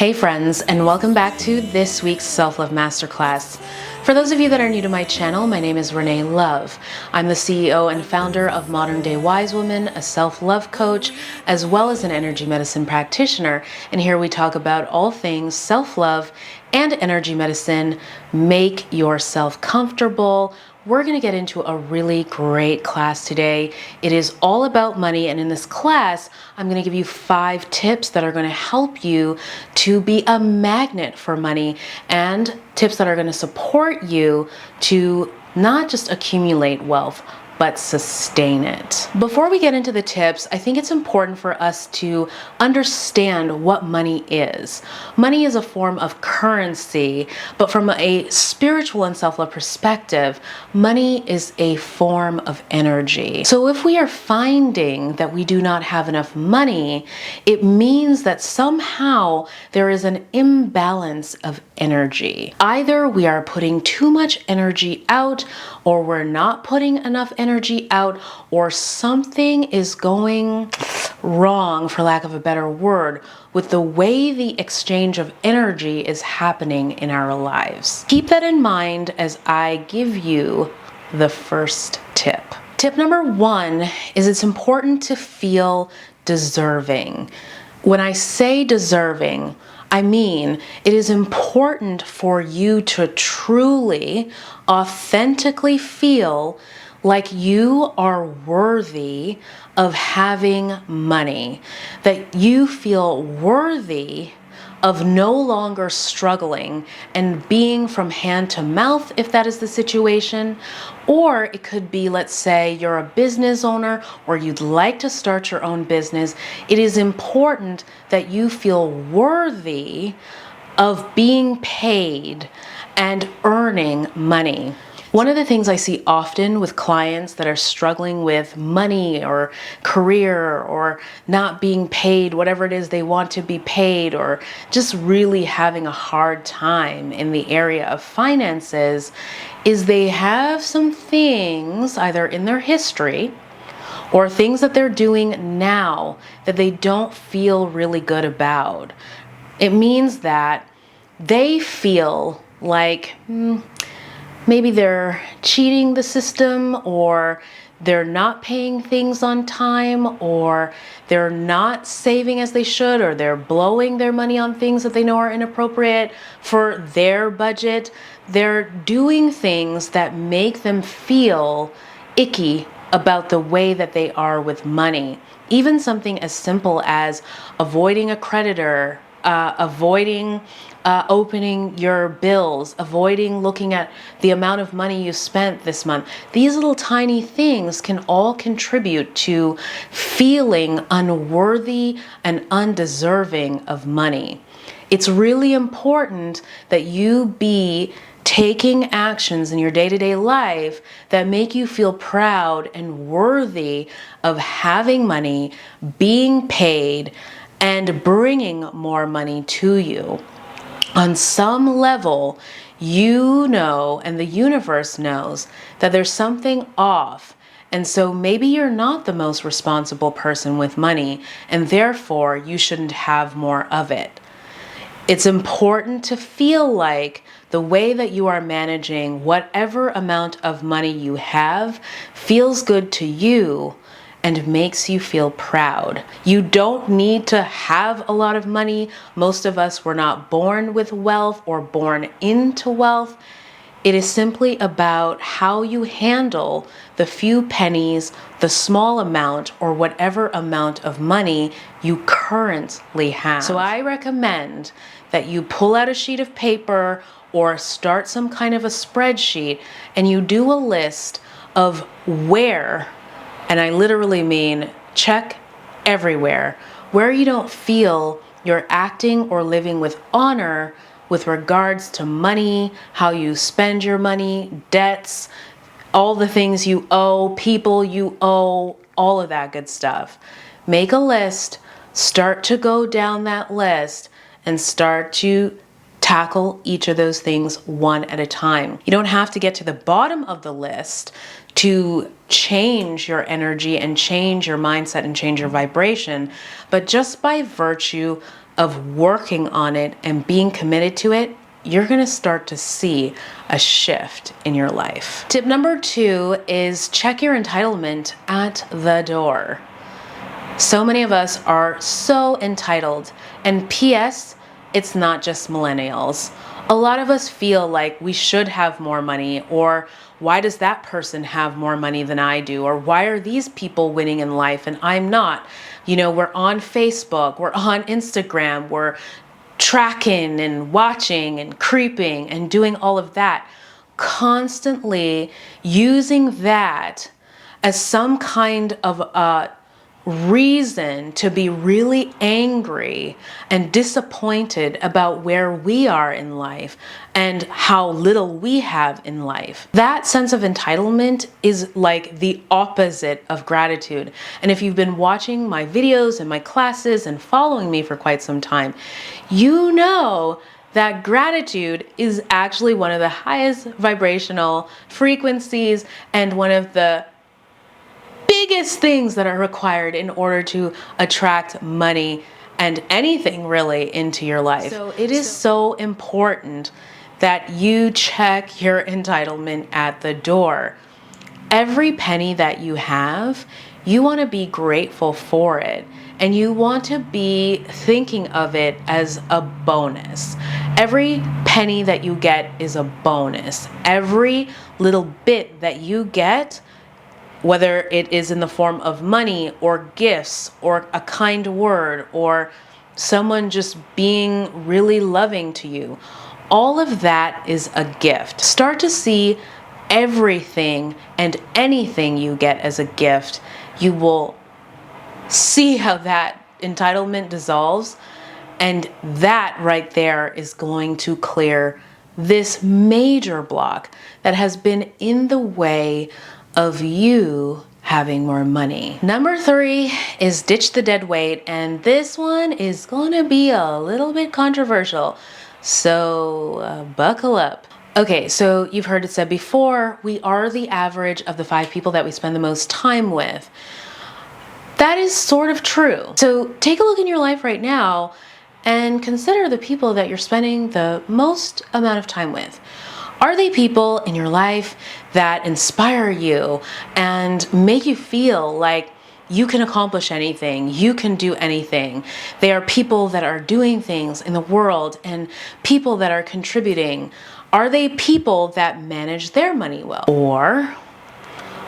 Hey friends, and welcome back to this week's Self-Love Masterclass. For those of you that are new to my channel, my name is Renee Love. I'm the CEO and founder of Modern Day Wise Woman, a self-love coach, as well as an energy medicine practitioner. And here we talk about all things self-love and energy medicine. Make yourself comfortable. We're going to get into a really great class today. It is all about money, and in this class, I'm going to give you 5 tips that are going to help you to be a magnet for money, and tips that are going to support you to not just accumulate wealth, but sustain it. Before we get into the tips, I think it's important for us to understand what money is. Money is a form of currency, but from a spiritual and self-love perspective, money is a form of energy. So if we are finding that we do not have enough money, it means that somehow there is an imbalance of energy. Either we are putting too much energy out, or we're not putting enough energy out, or something is going wrong, for lack of a better word, with the way the exchange of energy is happening in our lives. Keep that in mind as I give you the first tip. Tip number 1 is it's important to feel deserving. When I say deserving, I mean, it is important for you to truly, authentically feel like you are worthy of having money, that you feel worthy of no longer struggling and being from hand to mouth, if that is the situation. Or it could be, let's say you're a business owner or you'd like to start your own business. It is important that you feel worthy of being paid and earning money. One of the things I see often with clients that are struggling with money or career or not being paid whatever it is they want to be paid, or just really having a hard time in the area of finances, is they have some things either in their history or things that they're doing now that they don't feel really good about. It means that they feel like maybe they're cheating the system, or they're not paying things on time, or they're not saving as they should, or they're blowing their money on things that they know are inappropriate for their budget. They're doing things that make them feel icky about the way that they are with money. Even something as simple as avoiding a creditor, avoiding opening your bills, avoiding looking at the amount of money you spent this month. These little tiny things can all contribute to feeling unworthy and undeserving of money. It's really important that you be taking actions in your day-to-day life that make you feel proud and worthy of having money, being paid, and bringing more money to you. On some level, you know, and the universe knows, that there's something off. And so maybe you're not the most responsible person with money, and therefore you shouldn't have more of it. It's important to feel like the way that you are managing whatever amount of money you have feels good to you and makes you feel proud. You don't need to have a lot of money. Most of us were not born with wealth or born into wealth. It is simply about how you handle the few pennies, the small amount, or whatever amount of money you currently have. So I recommend that you pull out a sheet of paper or start some kind of a spreadsheet, and you do a list of where, and I literally mean check everywhere, where you don't feel you're acting or living with honor with regards to money, how you spend your money, debts, all the things you owe, people you owe, all of that good stuff. Make a list, start to go down that list, and start to tackle each of those things one at a time. You don't have to get to the bottom of the list to change your energy and change your mindset and change your vibration, but just by virtue of working on it and being committed to it, you're gonna start to see a shift in your life. Tip number 2 is check your entitlement at the door. So many of us are so entitled, and P.S., it's not just millennials. A lot of us feel like we should have more money, or why does that person have more money than I do? Or why are these people winning in life and I'm not? You know, we're on Facebook, we're on Instagram, we're tracking and watching and creeping and doing all of that, constantly using that as some kind of a reason to be really angry and disappointed about where we are in life and how little we have in life. That sense of entitlement is like the opposite of gratitude. And if you've been watching my videos and my classes and following me for quite some time, you know that gratitude is actually one of the highest vibrational frequencies and one of the biggest things that are required in order to attract money and anything really into your life. So it is so important that you check your entitlement at the door. Every penny that you have, you want to be grateful for it, and you want to be thinking of it as a bonus. Every penny that you get is a bonus. Every little bit that you get, whether it is in the form of money or gifts or a kind word or someone just being really loving to you, all of that is a gift. Start to see everything and anything you get as a gift. You will see how that entitlement dissolves, and that right there is going to clear this major block that has been in the way of you having more money. Number 3 is ditch the dead weight, and this one is gonna be a little bit controversial, so buckle up. Okay, so you've heard it said before, we are the average of the 5 people that we spend the most time with. That is sort of true. So take a look in your life right now and consider the people that you're spending the most amount of time with. Are they people in your life that inspire you and make you feel like you can accomplish anything, you can do anything? They are people that are doing things in the world and people that are contributing. Are they people that manage their money well? Or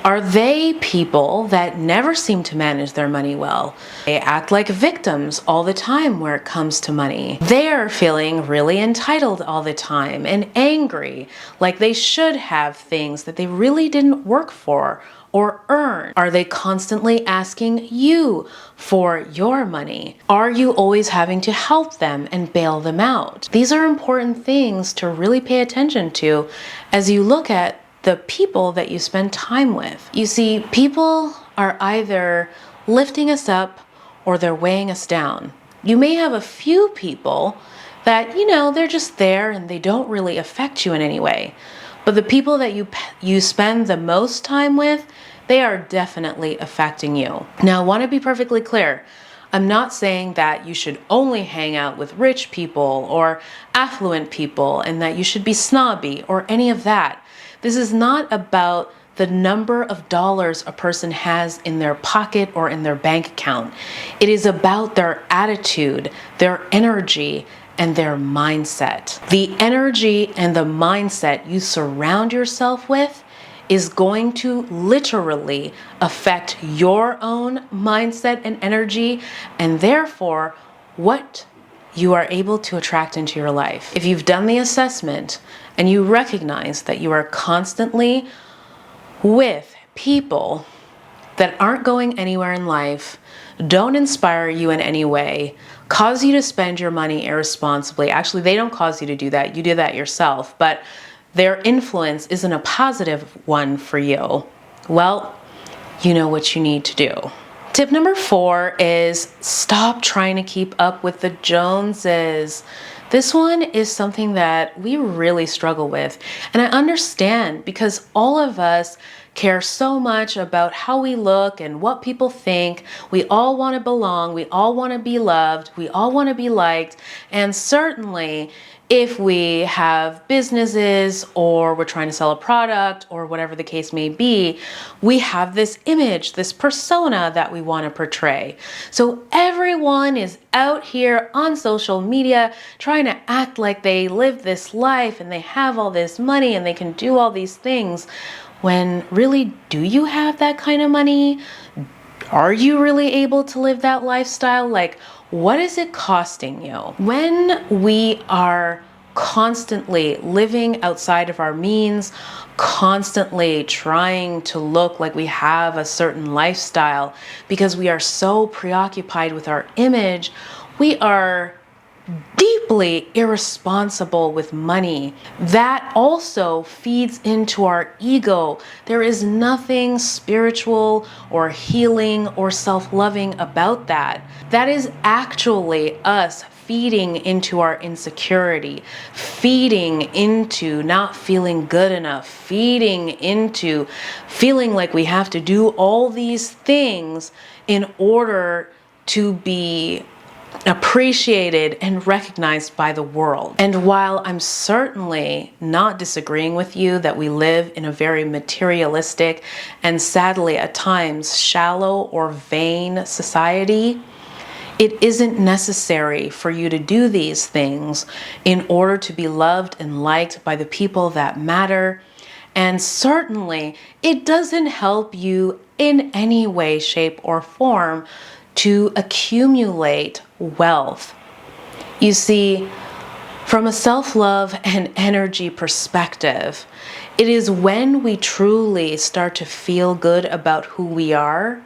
are they people that never seem to manage their money well? They act like victims all the time where it comes to money. They're feeling really entitled all the time and angry, like they should have things that they really didn't work for or earn. Are they constantly asking you for your money? Are you always having to help them and bail them out? These are important things to really pay attention to as you look at the people that you spend time with. You see, people are either lifting us up or they're weighing us down. You may have a few people that, you know, they're just there and they don't really affect you in any way. But the people that you spend the most time with, they are definitely affecting you. Now, I want to be perfectly clear. I'm not saying that you should only hang out with rich people or affluent people and that you should be snobby or any of that. This is not about the number of dollars a person has in their pocket or in their bank account. It is about their attitude, their energy, and their mindset. The energy and the mindset you surround yourself with is going to literally affect your own mindset and energy, and therefore what you are able to attract into your life. If you've done the assessment and you recognize that you are constantly with people that aren't going anywhere in life, don't inspire you in any way, cause you to spend your money irresponsibly. Actually, they don't cause you to do that. You do that yourself, but their influence isn't a positive one for you. Well, you know what you need to do. Tip number 4 is stop trying to keep up with the Joneses. This one is something that we really struggle with. And I understand because all of us care so much about how we look and what people think. We all want to belong. We all want to be loved. We all want to be liked. And certainly, if we have businesses or we're trying to sell a product or whatever the case may be, we have this image, this persona that we want to portray. So everyone is out here on social media trying to act like they live this life and they have all this money and they can do all these things, when really, do you have that kind of money? Are you really able to live that lifestyle? Like, what is it costing you? When we are constantly living outside of our means, constantly trying to look like we have a certain lifestyle because we are so preoccupied with our image, we are deeply irresponsible with money. That also feeds into our ego. There is nothing spiritual or healing or self-loving about that. That is actually us feeding into our insecurity, feeding into not feeling good enough, feeding into feeling like we have to do all these things in order to be appreciated and recognized by the world. And while I'm certainly not disagreeing with you that we live in a very materialistic and sadly at times shallow or vain society, it isn't necessary for you to do these things in order to be loved and liked by the people that matter. And certainly it doesn't help you in any way, shape, or form to accumulate wealth. You see, from a self-love and energy perspective, it is when we truly start to feel good about who we are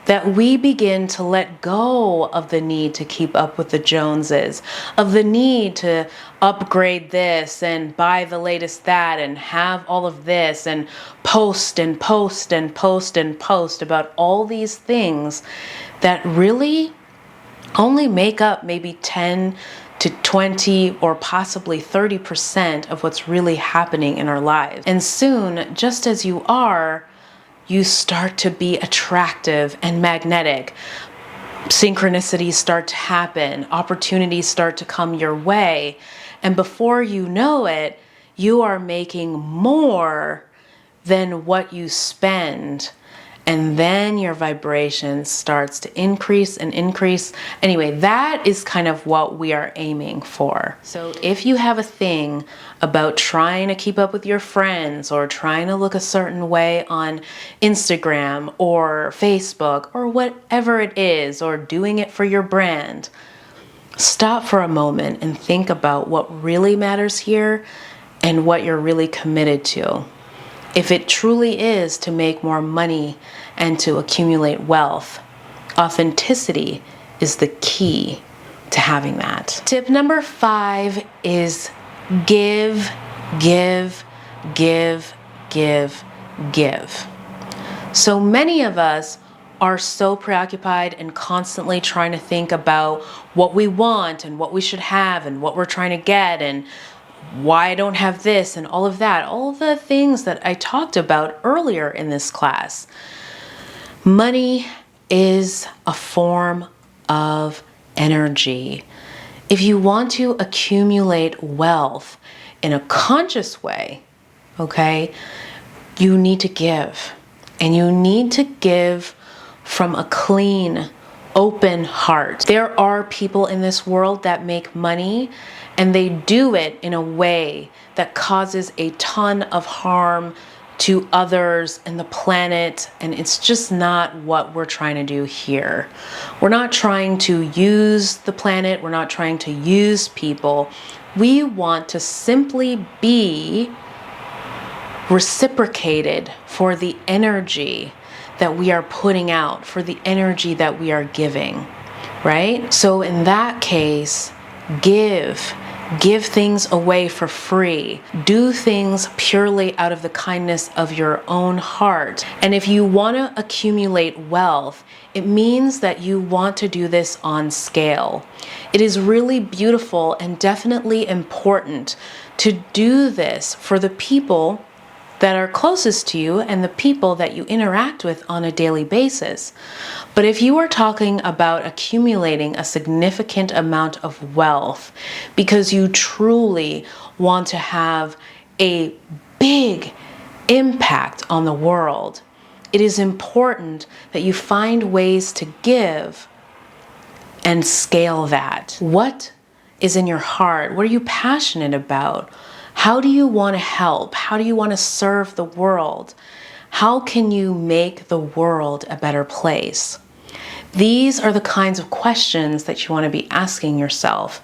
that we begin to let go of the need to keep up with the Joneses, of the need to upgrade this and buy the latest that and have all of this and post and post and post and post about all these things that really only make up maybe 10 to 20 or possibly 30% of what's really happening in our lives. And soon, just as you are, you start to be attractive and magnetic. Synchronicities start to happen, opportunities start to come your way, and before you know it, you are making more than what you spend. And then your vibration starts to increase and increase. Anyway, that is kind of what we are aiming for. So if you have a thing about trying to keep up with your friends or trying to look a certain way on Instagram or Facebook or whatever it is, or doing it for your brand, stop for a moment and think about what really matters here and what you're really committed to. If it truly is to make more money and to accumulate wealth, authenticity is the key to having that. Tip number 5 is give, give, give, give, give. So many of us are so preoccupied and constantly trying to think about what we want and what we should have and what we're trying to get and why I don't have this and all of that, all the things that I talked about earlier in this class. Money is a form of energy. If you want to accumulate wealth in a conscious way, okay, you need to give. And you need to give from a clean, open heart. There are people in this world that make money and they do it in a way that causes a ton of harm to others and the planet, and it's just not what we're trying to do here. We're not trying to use the planet, we're not trying to use people. We want to simply be reciprocated for the energy that we are putting out, for the energy that we are giving, right? So in that case, give things away for free. Do things purely out of the kindness of your own heart. And if you want to accumulate wealth, it means that you want to do this on scale. It is really beautiful and definitely important to do this for the people that are closest to you and the people that you interact with on a daily basis. But if you are talking about accumulating a significant amount of wealth because you truly want to have a big impact on the world, it is important that you find ways to give and scale that. What is in your heart? What are you passionate about? How do you want to help? How do you want to serve the world? How can you make the world a better place? These are the kinds of questions that you want to be asking yourself.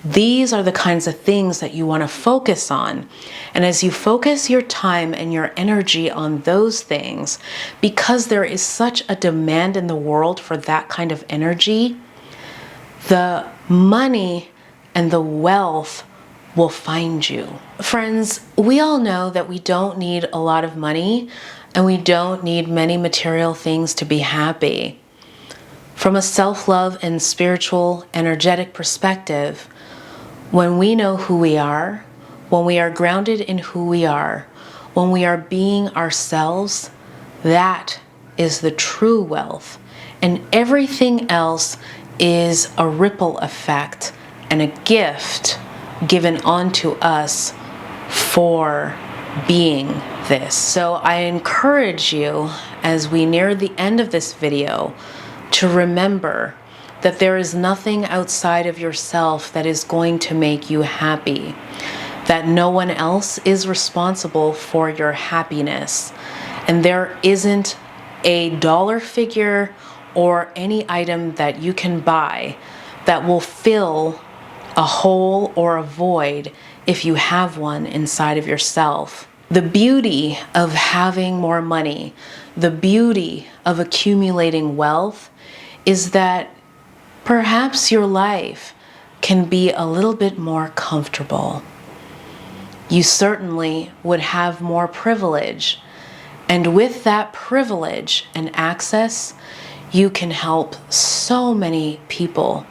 These are the kinds of things that you want to focus on. And as you focus your time and your energy on those things, because there is such a demand in the world for that kind of energy, the money and the wealth will find you. Friends, we all know that we don't need a lot of money and we don't need many material things to be happy. From a self-love and spiritual, energetic perspective, when we know who we are, when we are grounded in who we are, when we are being ourselves, that is the true wealth. And everything else is a ripple effect and a gift given onto us for being this. So I encourage you, as we near the end of this video, to remember that there is nothing outside of yourself that is going to make you happy, that no one else is responsible for your happiness, and there isn't a dollar figure or any item that you can buy that will fill a hole or a void if you have one inside of yourself. The beauty of having more money, the beauty of accumulating wealth, is that perhaps your life can be a little bit more comfortable. You certainly would have more privilege. And with that privilege and access, you can help so many people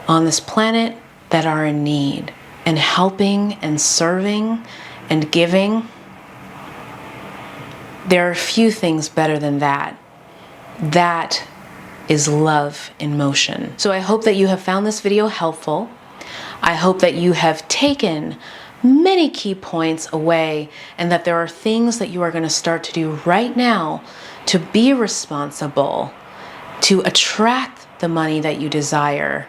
on this planet that are in need. And helping and serving and giving, there are few things better than that. That is love in motion. So I hope that you have found this video helpful. I hope that you have taken many key points away and that there are things that you are going to start to do right now to be responsible, to attract the money that you desire,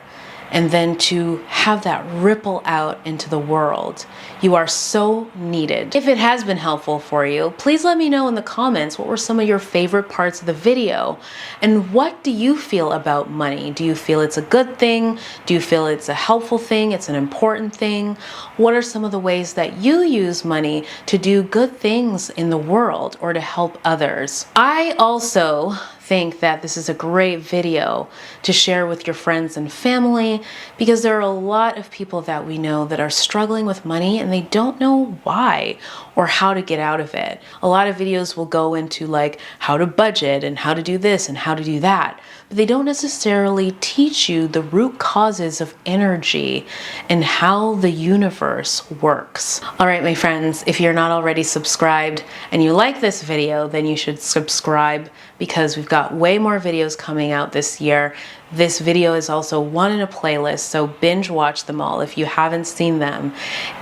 and then to have that ripple out into the world. You are so needed. If it has been helpful for you, please let me know in the comments what were some of your favorite parts of the video, and what do you feel about money? Do you feel it's a good thing? Do you feel it's a helpful thing? It's an important thing? What are some of the ways that you use money to do good things in the world or to help others? I also think that this is a great video to share with your friends and family, because there are a lot of people that we know that are struggling with money and they don't know why or how to get out of it. A lot of videos will go into like how to budget and how to do this and how to do that, but they don't necessarily teach you the root causes of energy and how the universe works. All right, my friends, if you're not already subscribed and you like this video, then you should subscribe, because we've got way more videos coming out this year. This video is also one in a playlist, so binge watch them all if you haven't seen them.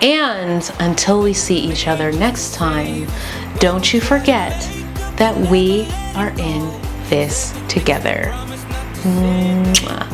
And until we see each other next time, don't you forget that we are in this together. Mwah.